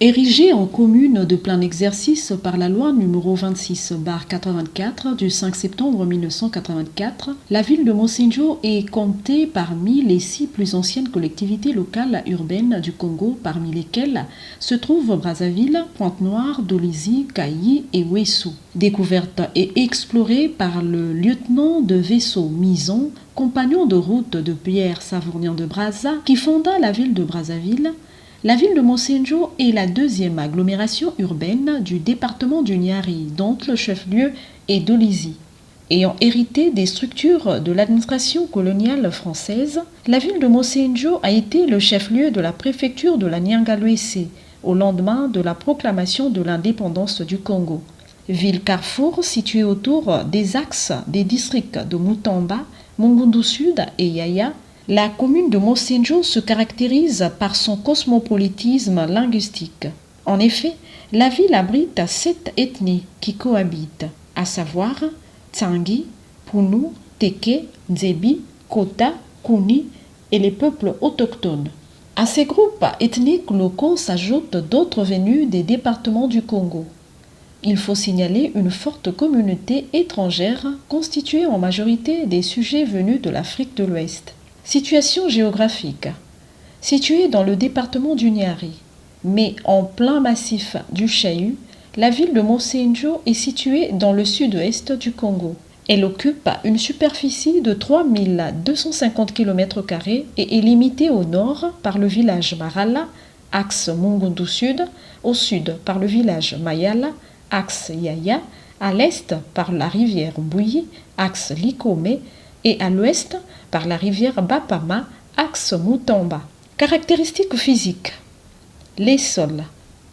Érigée en commune de plein exercice par la loi numéro 26/84 du 5 septembre 1984, la ville de Monsenjo est comptée parmi les 6 plus anciennes collectivités locales urbaines du Congo, parmi lesquelles se trouvent Brazzaville, Pointe-Noire, Dolisie, Kayi et Ouessou. Découverte et explorée par le lieutenant de vaisseau Mison, compagnon de route de Pierre Savournian de Brazza, qui fonda la ville de Brazzaville. La ville de Monsenjo est la deuxième agglomération urbaine du département du Niari, dont le chef-lieu est Dolisie. Ayant hérité des structures de l'administration coloniale française, la ville de Monsenjo a été le chef-lieu de la préfecture de la Nyanga-Loessé au lendemain de la proclamation de l'indépendance du Congo. Ville carrefour située autour des axes des districts de Mutamba, Mongundu Sud et Yaya, la commune de Monsenjo se caractérise par son cosmopolitisme linguistique. En effet, la ville abrite 7 ethnies qui cohabitent, à savoir Tsangi, Punu, Teke, Nzebi, Kota, Kuni et les peuples autochtones. À ces groupes ethniques locaux s'ajoutent d'autres venus des départements du Congo. Il faut signaler une forte communauté étrangère constituée en majorité des sujets venus de l'Afrique de l'Ouest. Situation géographique. Située dans le département du Niari, mais en plein massif du Chahu, la ville de Monsenjo est située dans le sud-ouest du Congo. Elle occupe une superficie de 3250 km² et est limitée au nord par le village Marala, axe Mongundu Sud, au sud par le village Mayala, axe Yaya, à l'est par la rivière Mbouyi, axe Likome, et à l'ouest par la rivière Bapama, axe Mutamba. Caractéristiques physiques. Les sols.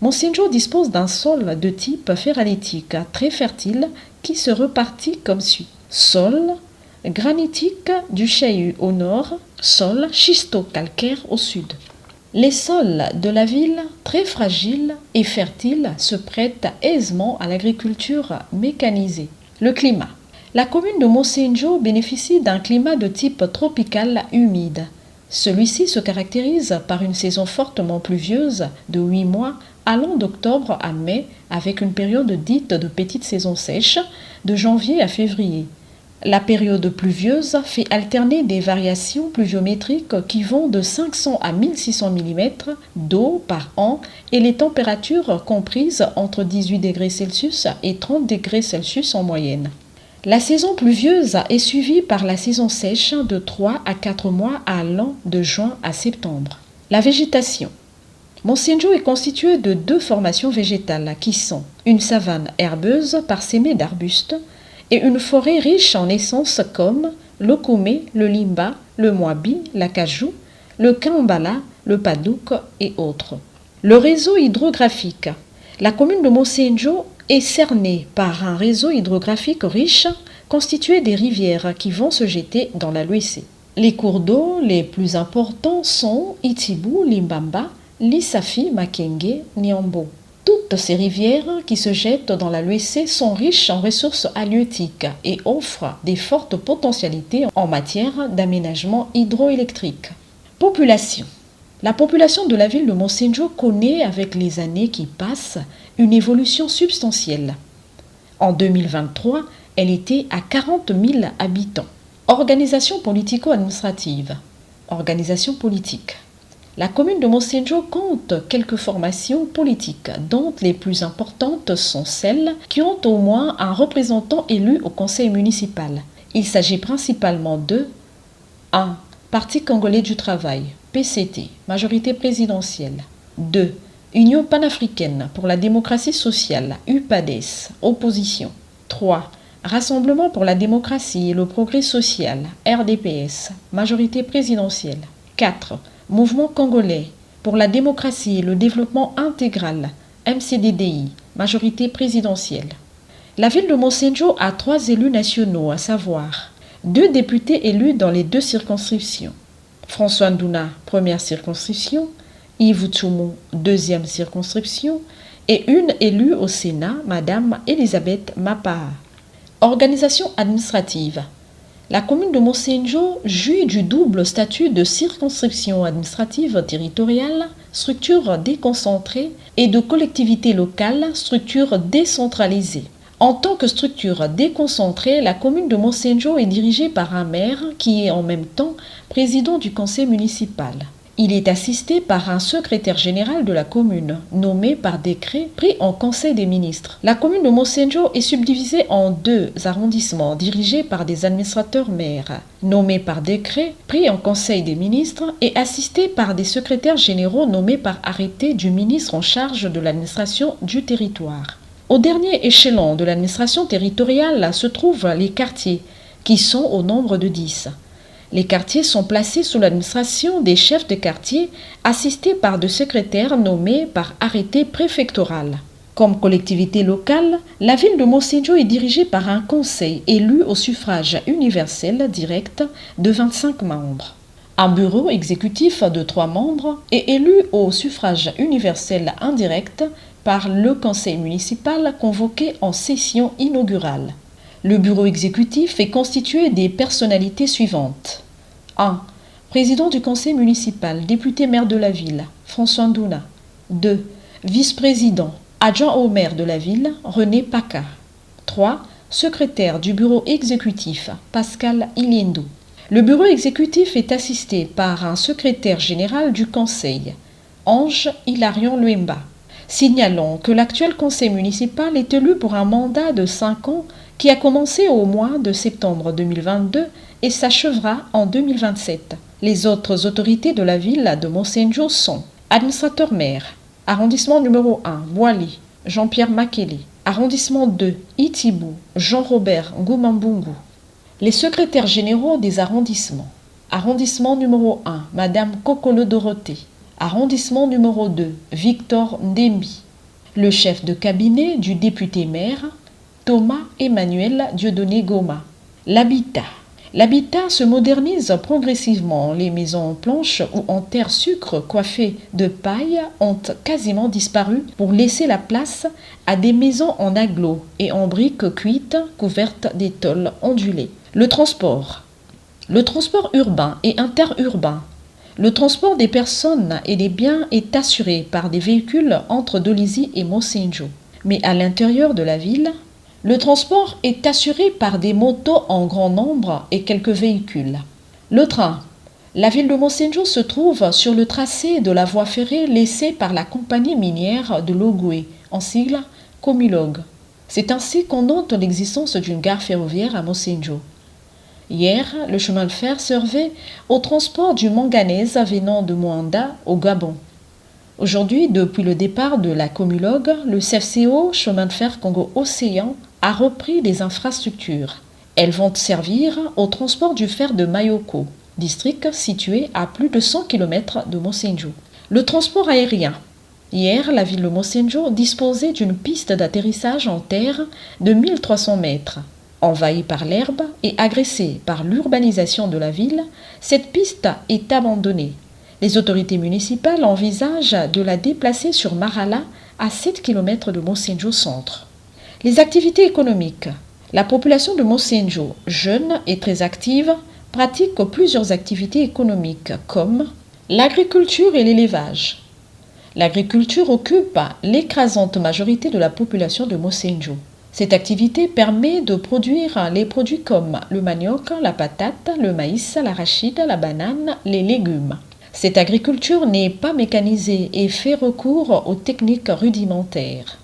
Monsenjo dispose d'un sol de type ferralitique très fertile qui se repartit comme suit. Sol granitique du Chahu au nord, sol schisto-calcaire au sud. Les sols de la ville, très fragiles et fertiles, se prêtent aisément à l'agriculture mécanisée. Le climat. La commune de Monsenjo bénéficie d'un climat de type tropical humide. Celui-ci se caractérise par une saison fortement pluvieuse de 8 mois allant d'octobre à mai avec une période dite de petite saison sèche de janvier à février. La période pluvieuse fait alterner des variations pluviométriques qui vont de 500 à 1600 mm d'eau par an et les températures comprises entre 18 degrés Celsius et 30 degrés Celsius en moyenne. La saison pluvieuse est suivie par la saison sèche de 3 à 4 mois allant de juin à septembre. La végétation. Monsenjo est constitué de 2 formations végétales qui sont une savane herbeuse parsemée d'arbustes et une forêt riche en essences comme le koumé, le limba, le moabi, l'acajou, le kambala, le padouk et autres. Le réseau hydrographique. La commune de Monsenjo est cernée par un réseau hydrographique riche constitué des rivières qui vont se jeter dans la Loessé. Les cours d'eau les plus importants sont Itibu, Limbamba, Lissafi, Makenge, Niambo. Toutes ces rivières qui se jettent dans la Loessé sont riches en ressources halieutiques et offrent des fortes potentialités en matière d'aménagement hydroélectrique. Population. La population de la ville de Monsenjo connaît avec les années qui passent une évolution substantielle. En 2023, elle était à 40 000 habitants. Organisation politico-administrative. Organisation politique. La commune de Monsenjo compte quelques formations politiques, dont les plus importantes sont celles qui ont au moins un représentant élu au conseil municipal. Il s'agit principalement de 1. Parti congolais du travail, PCT, majorité présidentielle. 2. Union panafricaine pour la démocratie sociale, UPADES, opposition. 3. Rassemblement pour la démocratie et le progrès social, RDPS, majorité présidentielle. 4. Mouvement congolais pour la démocratie et le développement intégral, MCDDI, majorité présidentielle. La ville de Monsenjo a 3 élus nationaux, à savoir 2 députés élus dans les 2 circonscriptions. François Ndouna, première circonscription, Yves Tchoumou, deuxième circonscription, et une élue au Sénat, Madame Elisabeth Mapa. Organisation administrative. La commune de Mochenjo jouit du double statut de circonscription administrative territoriale, structure déconcentrée, et de collectivité locale, structure décentralisée. En tant que structure déconcentrée, la commune de Mochenjo est dirigée par un maire qui est en même temps président du conseil municipal. Il est assisté par un secrétaire général de la commune, nommé par décret pris en Conseil des ministres. La commune de Mochenjo est subdivisée en 2 arrondissements dirigés par des administrateurs maires, nommés par décret pris en Conseil des ministres et assistés par des secrétaires généraux nommés par arrêté du ministre en charge de l'administration du territoire. Au dernier échelon de l'administration territoriale se trouvent les quartiers, qui sont au nombre de 10. Les quartiers sont placés sous l'administration des chefs de quartier, assistés par des secrétaires nommés par arrêté préfectoral. Comme collectivité locale, la ville de Mochenjo est dirigée par un conseil élu au suffrage universel direct de 25 membres. Un bureau exécutif de 3 membres est élu au suffrage universel indirect par le conseil municipal convoqué en session inaugurale. Le bureau exécutif est constitué des personnalités suivantes. 1. Président du conseil municipal, député maire de la ville, François Ndouna. 2. Vice-président, adjoint au maire de la ville, René Paca. 3. Secrétaire du bureau exécutif, Pascal Iliendo. Le bureau exécutif est assisté par un secrétaire général du conseil, Ange Hilarion Luemba. Signalons que l'actuel conseil municipal est élu pour un mandat de 5 ans qui a commencé au mois de septembre 2022 et s'achèvera en 2027. Les autres autorités de la ville de Mochenjo sont administrateur maire, arrondissement numéro 1, Boili, Jean-Pierre Makele, arrondissement 2, Itibou, Jean-Robert Ngoumambungu. Les secrétaires généraux des arrondissements. Arrondissement numéro 1, Madame Kokolo Dorothée. Arrondissement numéro 2, Victor Ndembi. Le chef de cabinet du député maire, Thomas Emmanuel Dieudonné Goma. L'habitat. L'habitat se modernise progressivement. Les maisons en planches ou en terre sucre coiffées de paille ont quasiment disparu pour laisser la place à des maisons en agglos et en briques cuites couvertes d'étoiles ondulées. Le transport. Le transport urbain et interurbain. Le transport des personnes et des biens est assuré par des véhicules entre Dolisie et Mochenjo. Mais à l'intérieur de la ville, le transport est assuré par des motos en grand nombre et quelques véhicules. Le train. La ville de Mochenjo se trouve sur le tracé de la voie ferrée laissée par la compagnie minière de Logoué, en sigle Comilog. C'est ainsi qu'on note l'existence d'une gare ferroviaire à Mochenjo. Hier, le chemin de fer servait au transport du manganèse venant de Moanda au Gabon. Aujourd'hui, depuis le départ de la Comilog, le CFCO, chemin de fer Congo-Océan, a repris les infrastructures. Elles vont servir au transport du fer de Mayoko, district situé à plus de 100 km de Mochenjo. Le transport aérien. Hier, la ville de Mochenjo disposait d'une piste d'atterrissage en terre de 1300 mètres. Envahie par l'herbe et agressée par l'urbanisation de la ville, cette piste est abandonnée. Les autorités municipales envisagent de la déplacer sur Marala, à 7 km de Mochenjo centre. Les activités économiques. La population de Mochenjo, jeune et très active, pratique plusieurs activités économiques comme l'agriculture et l'élevage. L'agriculture occupe l'écrasante majorité de la population de Mochenjo. Cette activité permet de produire les produits comme le manioc, la patate, le maïs, l'arachide, la banane, les légumes. Cette agriculture n'est pas mécanisée et fait recours aux techniques rudimentaires.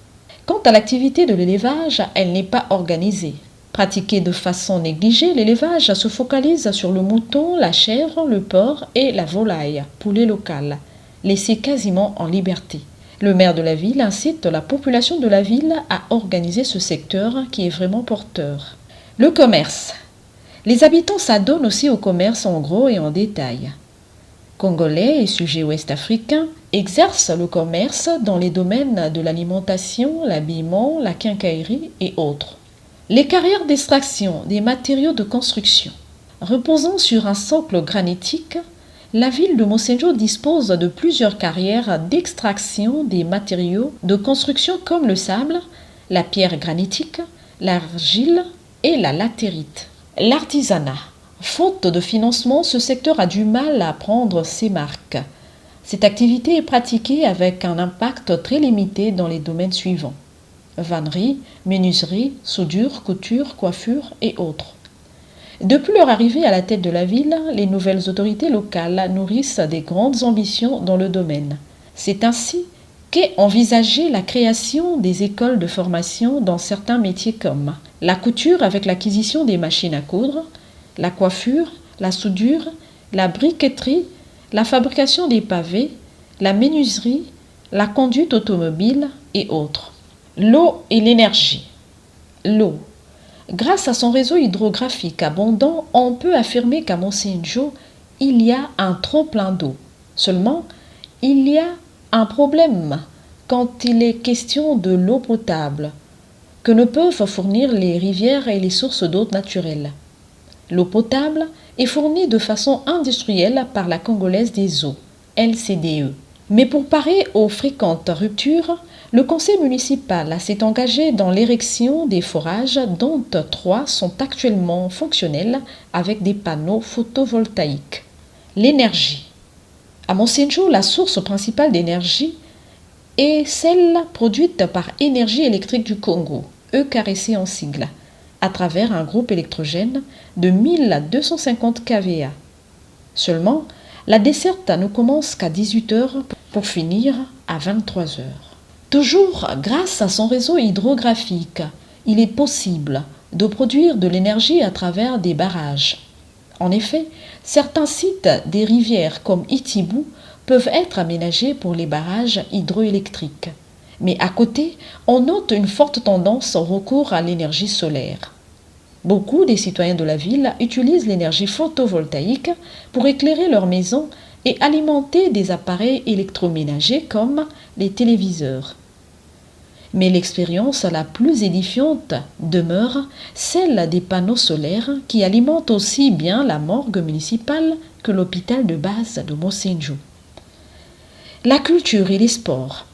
Quant à l'activité de l'élevage, elle n'est pas organisée. Pratiquée de façon négligée, l'élevage se focalise sur le mouton, la chèvre, le porc et la volaille, poulet local, laissés quasiment en liberté. Le maire de la ville incite la population de la ville à organiser ce secteur qui est vraiment porteur. Le commerce. Les habitants s'adonnent aussi au commerce en gros et en détail. Congolais et sujets ouest-africains exercent le commerce dans les domaines de l'alimentation, l'habillement, la quincaillerie et autres. Les carrières d'extraction des matériaux de construction. Reposant sur un socle granitique, la ville de Mochenjo dispose de plusieurs carrières d'extraction des matériaux de construction comme le sable, la pierre granitique, l'argile et la latérite. L'artisanat. Faute de financement, ce secteur a du mal à prendre ses marques. Cette activité est pratiquée avec un impact très limité dans les domaines suivants: vannerie, menuiserie, soudure, couture, coiffure et autres. Depuis leur arrivée à la tête de la ville, les nouvelles autorités locales nourrissent des grandes ambitions dans le domaine. C'est ainsi qu'est envisagée la création des écoles de formation dans certains métiers comme la couture avec l'acquisition des machines à coudre, la coiffure, la soudure, la briqueterie, la fabrication des pavés, la menuiserie, la conduite automobile et autres. L'eau et l'énergie. L'eau. Grâce à son réseau hydrographique abondant, on peut affirmer qu'à Monsenjo, il y a un trop-plein d'eau. Seulement, il y a un problème quand il est question de l'eau potable, que ne peuvent fournir les rivières et les sources d'eau naturelles. L'eau potable est fournie de façon industrielle par la Congolaise des eaux, LCDE. Mais pour parer aux fréquentes ruptures, le conseil municipal s'est engagé dans l'érection des forages dont 3 sont actuellement fonctionnels avec des panneaux photovoltaïques. L'énergie. À Monsenjo, la source principale d'énergie est celle produite par Énergie électrique du Congo, EKRC en sigle, à travers un groupe électrogène de 1250 kVA. Seulement, la desserte ne commence qu'à 18h pour finir à 23h. Toujours grâce à son réseau hydrographique, il est possible de produire de l'énergie à travers des barrages. En effet, certains sites des rivières comme Itibou peuvent être aménagés pour les barrages hydroélectriques. Mais à côté, on note une forte tendance au recours à l'énergie solaire. Beaucoup des citoyens de la ville utilisent l'énergie photovoltaïque pour éclairer leurs maisons et alimenter des appareils électroménagers comme les téléviseurs. Mais l'expérience la plus édifiante demeure celle des panneaux solaires qui alimentent aussi bien la morgue municipale que l'hôpital de base de Monsenjo. La culture et les sports.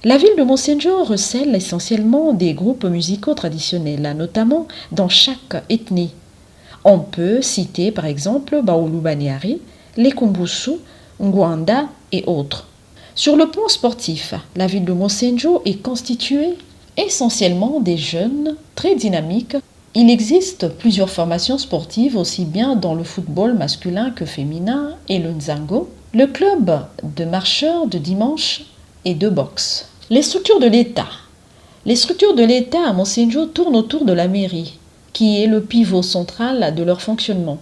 La ville de Monsenjo recèle essentiellement des groupes musicaux traditionnels, notamment dans chaque ethnie. On peut citer par exemple Baoulou Baniari, les Kumbusu, Ngwanda et autres. Sur le plan sportif, la ville de Monsenjo est constituée essentiellement des jeunes très dynamiques. Il existe plusieurs formations sportives aussi bien dans le football masculin que féminin et le nzango, le club de marcheurs de dimanche et de boxe. Les structures de l'État. Les structures de l'État à Monsenjo tournent autour de la mairie, qui est le pivot central de leur fonctionnement.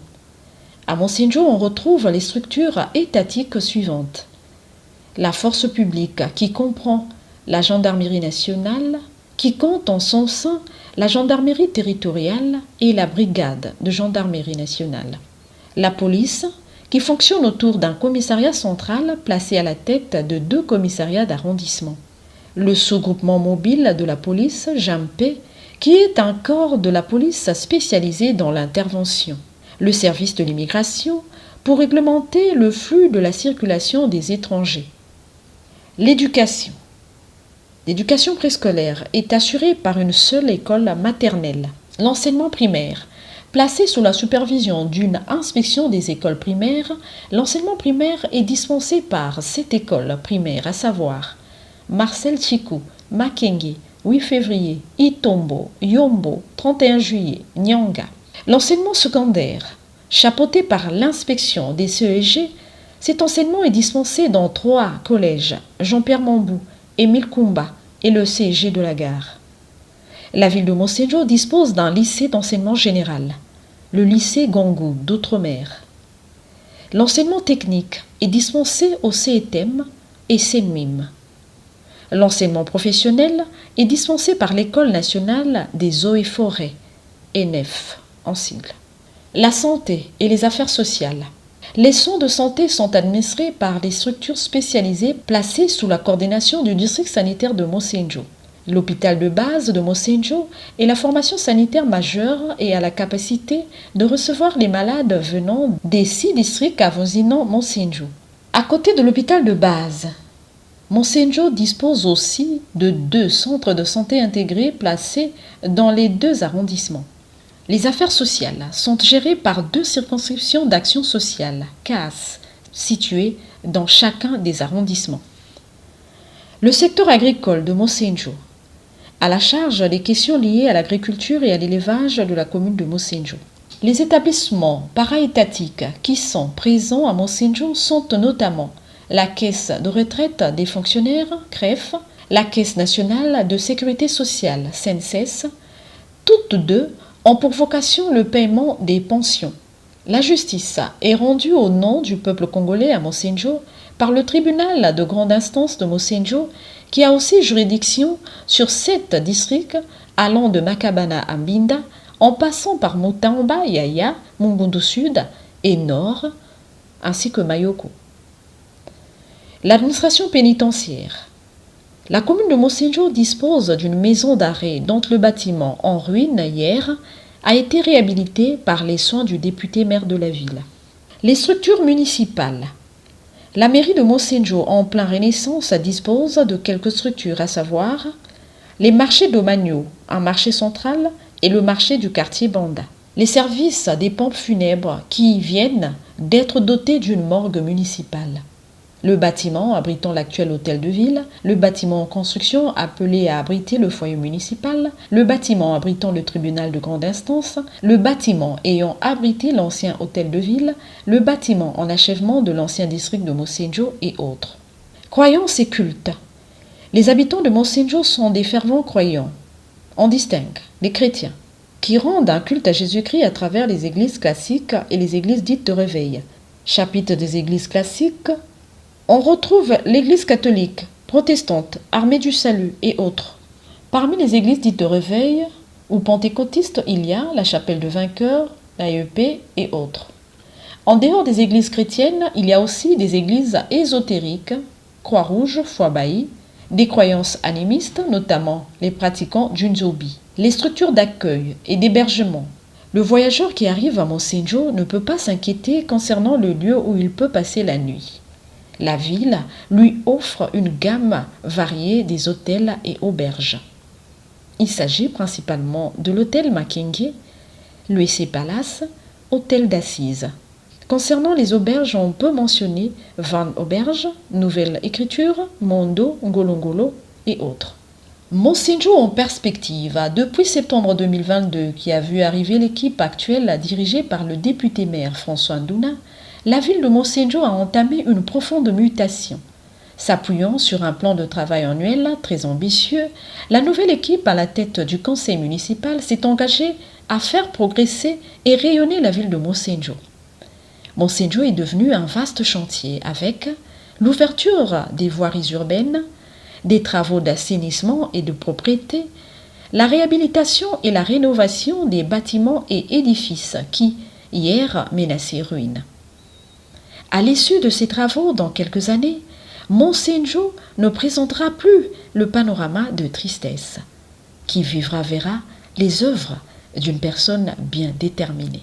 À Monsenjo, on retrouve les structures étatiques suivantes. La force publique, qui comprend la gendarmerie nationale, qui compte en son sein la gendarmerie territoriale et la brigade de gendarmerie nationale. La police, qui fonctionne autour d'un commissariat central placé à la tête de 2 commissariats d'arrondissement. Le sous-groupement mobile de la police, JAMPE, qui est un corps de la police spécialisé dans l'intervention. Le service de l'immigration, pour réglementer le flux de la circulation des étrangers. L'éducation. L'éducation préscolaire est assurée par une seule école maternelle. L'enseignement primaire. Placé sous la supervision d'une inspection des écoles primaires, l'enseignement primaire est dispensé par 7 écoles primaires, à savoir Marcel Chikou, Makenge, 8 février, Itombo, Yombo, 31 juillet, Nyanga. L'enseignement secondaire, chapeauté par l'inspection des CEG, cet enseignement est dispensé dans 3 collèges, Jean-Pierre Mambou, Émile Koumba et le CEG de la Gare. La ville de Monsenjo dispose d'un lycée d'enseignement général, le lycée Gongou d'Outre-mer. L'enseignement technique est dispensé au CETEM et CENMIM. L'enseignement professionnel est dispensé par l'École nationale des eaux et forêts, ENEF en sigle. La santé et les affaires sociales. Les soins de santé sont administrés par des structures spécialisées placées sous la coordination du district sanitaire de Monsenjo. L'hôpital de base de Monsenjo est la formation sanitaire majeure et a la capacité de recevoir les malades venant des 6 districts avoisinant Monsenjo. À côté de l'hôpital de base, Monsenjo dispose aussi de 2 centres de santé intégrés placés dans les 2 arrondissements. Les affaires sociales sont gérées par 2 circonscriptions d'action sociale, CAS, situées dans chacun des arrondissements. Le secteur agricole de Mocenjo a la charge des questions liées à l'agriculture et à l'élevage de la commune de Mocenjo. Les établissements para-étatiques qui sont présents à Mocenjo sont notamment la Caisse de retraite des fonctionnaires, CREF, la Caisse nationale de sécurité sociale, CNSS, toutes deux ont pour vocation le paiement des pensions. La justice est rendue au nom du peuple congolais à Mocenjo par le tribunal de grande instance de Mocenjo qui a aussi juridiction sur 7 districts allant de Makabana à Mbinda en passant par Mutamba, Yaya, Mungundu Sud et Nord ainsi que Mayoko. L'administration pénitentiaire. La commune de Mocenjo dispose d'une maison d'arrêt dont le bâtiment en ruine hier a été réhabilité par les soins du député maire de la ville. Les structures municipales. La mairie de Mocenjo en plein renaissance dispose de quelques structures, à savoir les marchés d'Omagno, un marché central, et le marché du quartier Banda. Les services des pompes funèbres qui viennent d'être dotés d'une morgue municipale. Le bâtiment abritant l'actuel hôtel de ville, le bâtiment en construction appelé à abriter le foyer municipal, le bâtiment abritant le tribunal de grande instance, le bâtiment ayant abrité l'ancien hôtel de ville, le bâtiment en achèvement de l'ancien district de Mocenjo et autres. Croyances et cultes. Les habitants de Mocenjo sont des fervents croyants. On distingue les chrétiens, qui rendent un culte à Jésus-Christ à travers les églises classiques et les églises dites de réveil. Chapitre des églises classiques. On retrouve l'église catholique, protestante, armée du salut et autres. Parmi les églises dites de réveil ou pentecôtistes, il y a la chapelle de vainqueur, l'AEP et autres. En dehors des églises chrétiennes, il y a aussi des églises ésotériques, Croix-Rouge, Foi-Bailly, des croyances animistes, notamment les pratiquants d'Unzobi. Les structures d'accueil et d'hébergement. Le voyageur qui arrive à Mocenjo ne peut pas s'inquiéter concernant le lieu où il peut passer la nuit. La ville lui offre une gamme variée des hôtels et auberges. Il s'agit principalement de l'hôtel Makenge, l'UC Palace, hôtel d'Assise. Concernant les auberges, on peut mentionner Van Auberge, Nouvelle Écriture, Mondo, Ngolongolo et autres. Mocenjo en perspective, depuis septembre 2022, qui a vu arriver l'équipe actuelle dirigée par le député maire François Ndouna, la ville de Mocenjo a entamé une profonde mutation. S'appuyant sur un plan de travail annuel très ambitieux, la nouvelle équipe à la tête du conseil municipal s'est engagée à faire progresser et rayonner la ville de Mocenjo. Mocenjo est devenu un vaste chantier avec l'ouverture des voiries urbaines, des travaux d'assainissement et de propriété, la réhabilitation et la rénovation des bâtiments et édifices qui, hier, menaçaient ruine. À l'issue de ces travaux, dans quelques années, Mocenjo ne présentera plus le panorama de tristesse. Qui vivra verra les œuvres d'une personne bien déterminée.